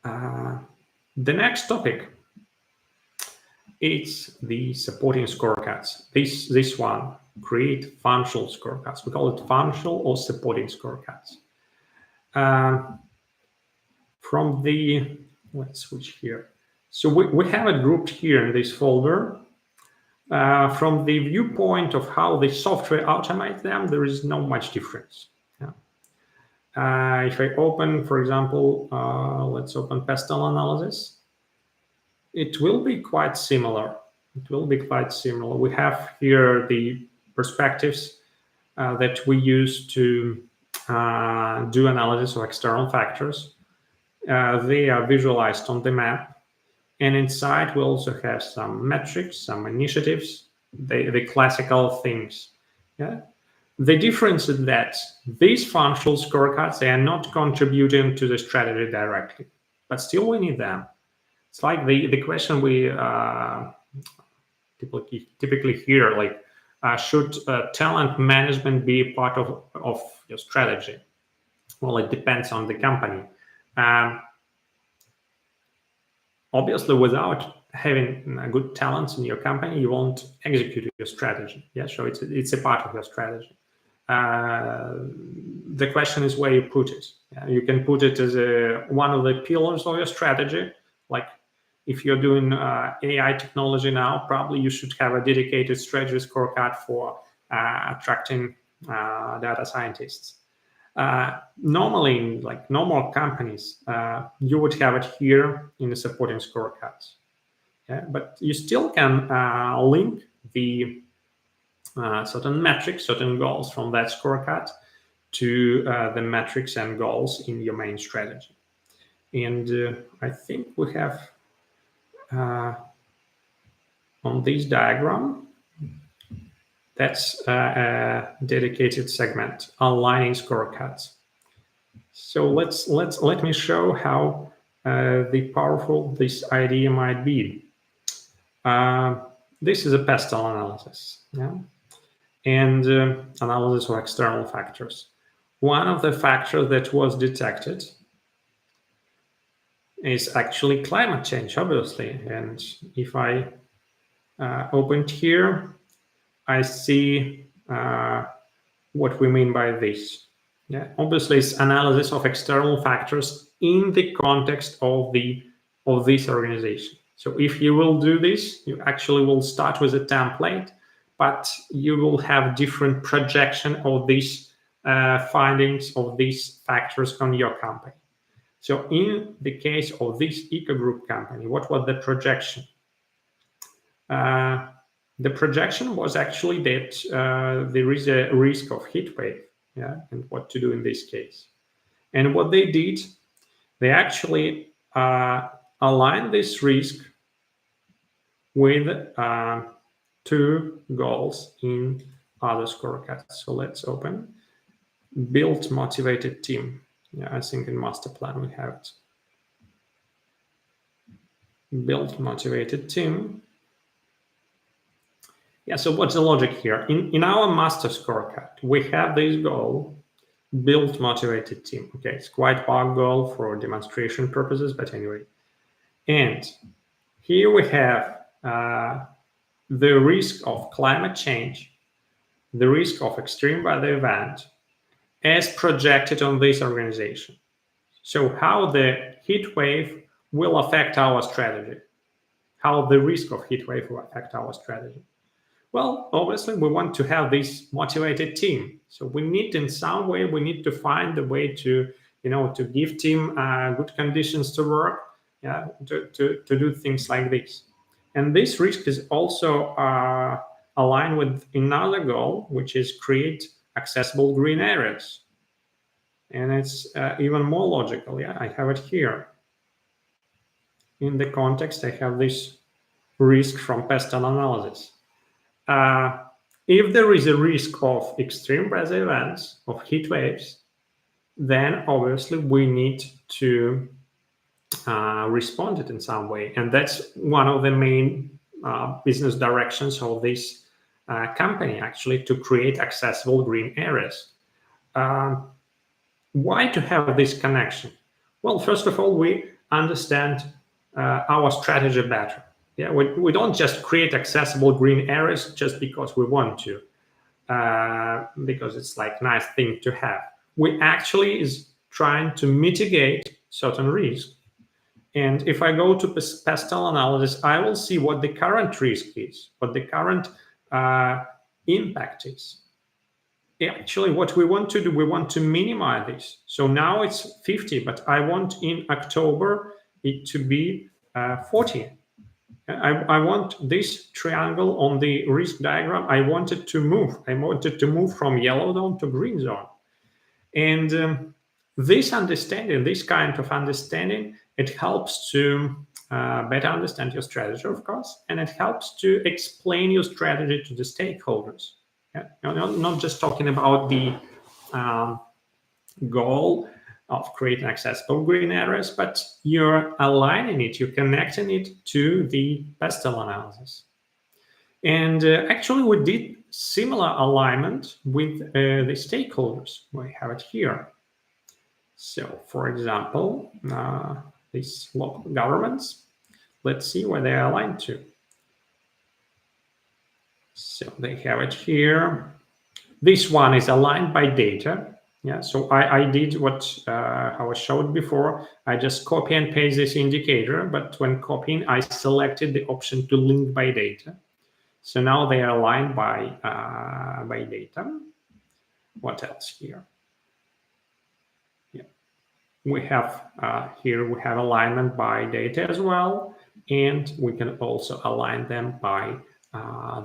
The next topic is the supporting scorecards. This one, create functional scorecards. We call it functional or supporting scorecards. From the, let's switch here. So we have it grouped here in this folder. From the viewpoint of how the software automates them, there is not much difference. Yeah. If I open, for example, let's open PESTEL analysis, it will be quite similar. It will be quite similar. We have here the perspectives that we use to do analysis of external factors. They are visualized on the map. And inside, we also have some metrics, some initiatives, the classical things. Yeah? The difference is that these functional scorecards, they are not contributing to the strategy directly, but still we need them. It's like the question we typically hear, like, should talent management be a part of your strategy? Well, it depends on the company. Obviously, without having good talents in your company, you won't execute your strategy. Yeah, so it's a part of your strategy. The question is where you put it. Yeah, you can put it as one of the pillars of your strategy. Like if you're doing AI technology now, probably you should have a dedicated strategy scorecard for attracting data scientists. Normally, in like normal companies, you would have it here in the supporting scorecards. Yeah? But you still can link the certain metrics, certain goals from that scorecard to the metrics and goals in your main strategy. And I think we have on this diagram, that's a dedicated segment, aligning scorecards. So let me show how the powerful this idea might be. This is a PESTEL analysis, yeah? And analysis of external factors. One of the factors that was detected is actually climate change, obviously. And if I opened here, I see what we mean by this. Yeah, obviously, it's analysis of external factors in the context of this organization. So if you will do this, you actually will start with a template, but you will have different projection of these findings of these factors on your company. So in the case of this Eco Group company, what was the projection? The projection was actually that there is a risk of heat wave, yeah, and what to do in this case. And what they did, they actually aligned this risk with two goals in other scorecards. So let's open build motivated team. Yeah, I think in master plan we have it. Build motivated team. Yeah, so what's the logic here? In our master scorecard, we have this goal, build motivated team. Okay, it's quite vague goal for demonstration purposes, but anyway. And here we have the risk of climate change, the risk of extreme weather event as projected on this organization. So how the heat wave will affect our strategy, how the risk of heat wave will affect our strategy. Well, obviously, we want to have this motivated team. So we need, in some way, we need to find a way to, to give team good conditions to work, yeah, to do things like this. And this risk is also aligned with another goal, which is create accessible green areas. And it's even more logical. Yeah, I have it here. In the context, I have this risk from PESTEL analysis. If there is a risk of extreme weather events, of heat waves, then obviously we need to respond it in some way. And that's one of the main business directions of this company, actually, to create accessible green areas. Why to have this connection? Well, first of all, we understand our strategy better. Yeah, we don't just create accessible green areas just because we want to, because it's like nice thing to have. We actually is trying to mitigate certain risks. And if I go to PESTEL analysis, I will see what the current risk is, what the current impact is. Actually, what we want to do, we want to minimize this. So now it's 50, but I want in October it to be 40. I want this triangle on the risk diagram. I wanted to move. I wanted to move from yellow zone to green zone. And this understanding, this kind of understanding, it helps to better understand your strategy, of course, and it helps to explain your strategy to the stakeholders. Yeah? Not just talking about the goal of creating accessible green areas, but you're aligning it, you're connecting it to the PESTEL analysis. And actually, we did similar alignment with the stakeholders. We have it here. So, for example, these local governments, let's see where they are aligned to. So they have it here. This one is aligned by data. Yeah, so I did what I was showed before. I just copy and paste this indicator, but when copying, I selected the option to link by data. So now they are aligned by data. What else here? Yeah, we have here we have alignment by data as well, and we can also align them by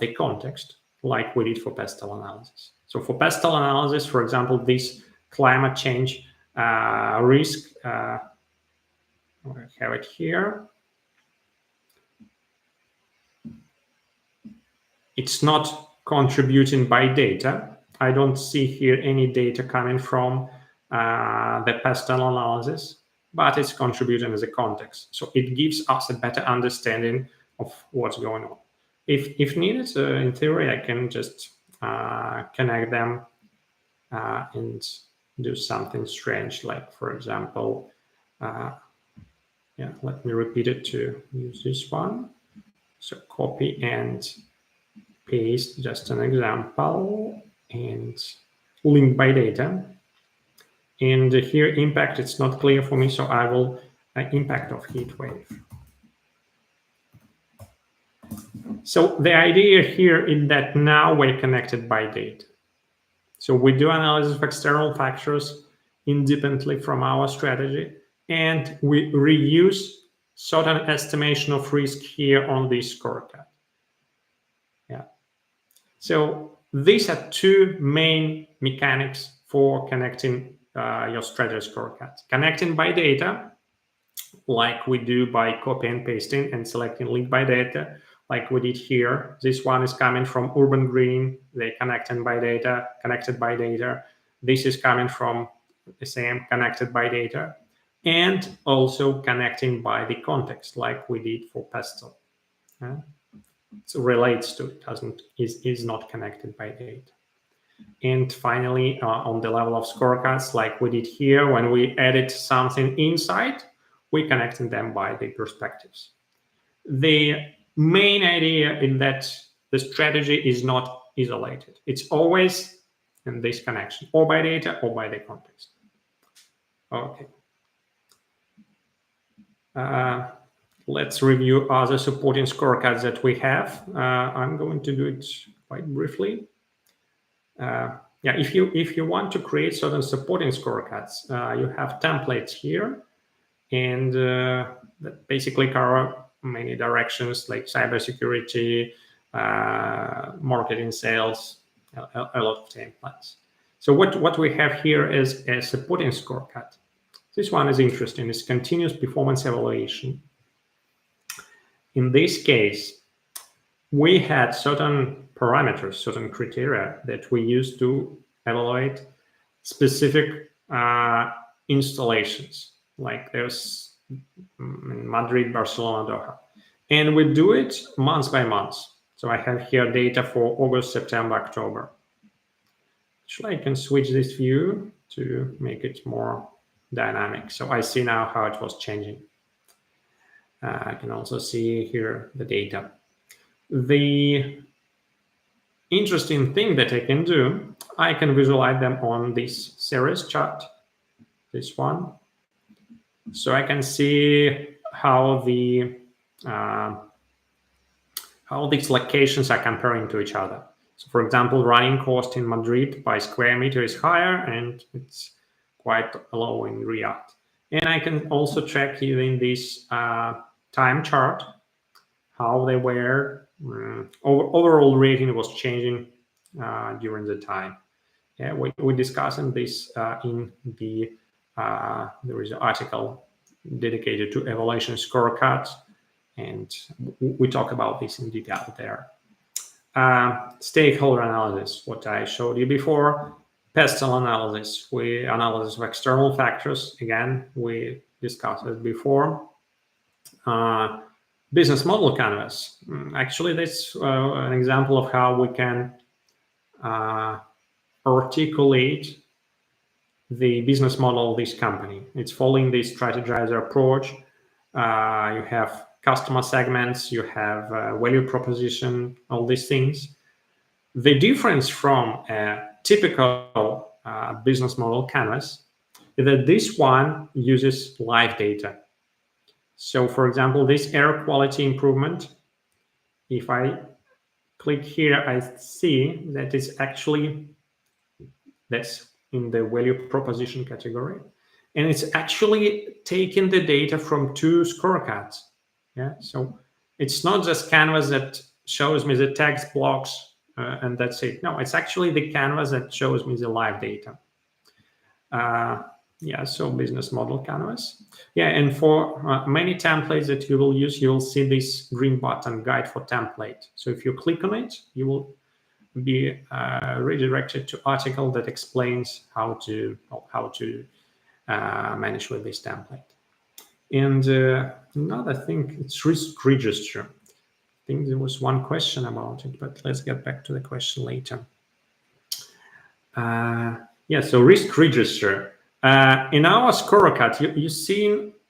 the context, like we did for PESTEL analysis. So for PESTEL analysis, for example, this climate change risk, we have it here. It's not contributing by data. I don't see here any data coming from the PESTEL analysis, but it's contributing as a context. So it gives us a better understanding of what's going on. If needed, in theory, I can just connect them and do something strange, like, for example, yeah, let me repeat it to use this one. So copy and paste just an example and link by data. And here impact, it's not clear for me, so I will impact of heat wave. So the idea here is that now we're connected by data. So we do analysis of external factors independently from our strategy, and we reuse certain estimation of risk here on this scorecard. Yeah. So these are two main mechanics for connecting your strategy scorecards. Connecting by data, like we do by copy and pasting and selecting link by data, like we did here. This one is coming from Urban Green. They connected by data. This is coming from the same connected by data, and also connecting by the context, like we did for PESTEL. So relates to it, is not connected by data. And finally, on the level of scorecards, like we did here, when we edit something inside, we connected them by the perspectives. The main idea in that the strategy is not isolated. It's always in this connection, or by data or by the context. Okay. Let's review other supporting scorecards that we have. I'm going to do it quite briefly. Yeah, if you want to create certain supporting scorecards, you have templates here, and that basically cover many directions like cybersecurity, marketing, sales, a lot of templates. So what we have here is a supporting scorecard. This one is interesting. It's continuous performance evaluation. In this case, we had certain parameters, certain criteria that we use to evaluate specific installations, like there's Madrid, Barcelona, Doha. And we do it month by month. So I have here data for August, September, October. Actually, I can switch this view to make it more dynamic. So I see now how it was changing. I can also see here the data. The interesting thing that I can do, I can visualize them on this series chart, this one. So I can see how these locations are comparing to each other. So for example, running cost in Madrid by square meter is higher and it's quite low in Riyadh. And I can also check here in this time chart how they were, overall rating was changing during the time. Yeah, we discussed this in the, there is an article dedicated to evaluation scorecards, and we talk about this in detail there. Stakeholder analysis, what I showed you before. PESTEL analysis, analysis of external factors. Again, we discussed it before. Business model canvas. Actually, that's an example of how we can articulate the business model of this company. It's following the strategizer approach. You have customer segments, you have value proposition, all these things. The difference from a typical business model canvas is that this one uses live data. So for example, this air quality improvement, if I click here, I see that it's actually, that's in the value proposition category. And it's actually taking the data from 2 scorecards. Yeah, so it's not just canvas that shows me the text blocks and that's it. No, it's actually the canvas that shows me the live data. Yeah, so business model canvas. Yeah, and for many templates that you will use, you will see this green button, guide for template. So if you click on it, you will be redirected to article that explains how to manage with this template. And another thing, it's risk register. I think there was one question about it, but let's get back to the question later. Yeah, so risk register. In our scorecard,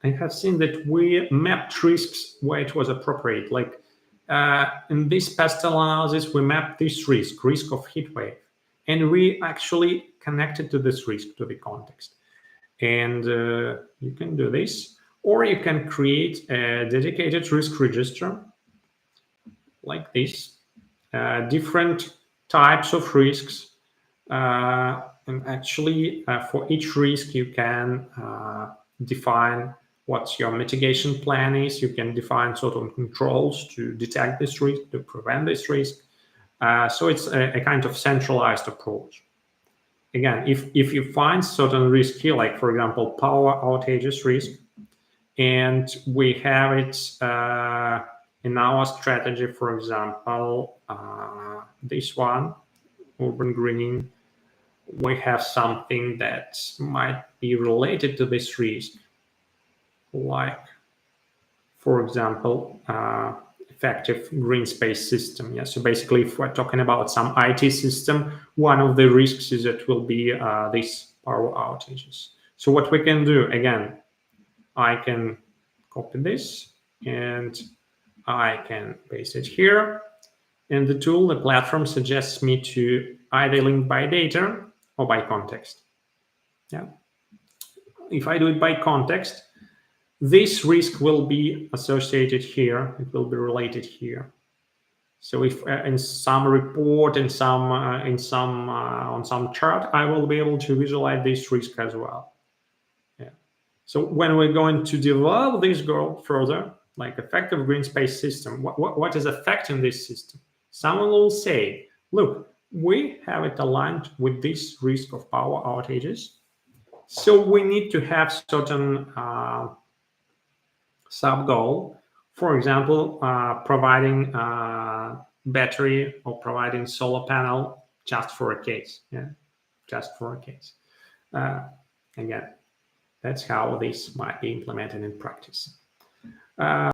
I have seen that we mapped risks where it was appropriate. Like in this PESTEL analysis, we mapped this risk of heat wave, and we actually connected to this risk to the context. And you can do this, or you can create a dedicated risk register like this, different types of risks. And actually, for each risk, you can define what your mitigation plan is. You can define certain controls to detect this risk, to prevent this risk. So it's a kind of centralized approach. Again, if you find certain risk here, like for example, power outages risk, and we have it in our strategy, for example, this one, urban greening, we have something that might be related to this risk, like, for example, effective green space system. Yeah, so basically, if we're talking about some IT system, one of the risks is that will be these power outages. So what we can do, again, I can copy this and I can paste it here. And the tool, the platform, suggests me to either link by data or by context. Yeah. If I do it by context, this risk will be associated here. It will be related here. So if in some report, on some chart, I will be able to visualize this risk as well. Yeah. So when we're going to develop this goal further, like effective green space system, what is affecting this system? Someone will say, look, we have it aligned with this risk of power outages. So we need to have certain sub-goal, for example, providing battery or providing solar panel just for a case. Yeah, just for a case. Again, that's how this might be implemented in practice.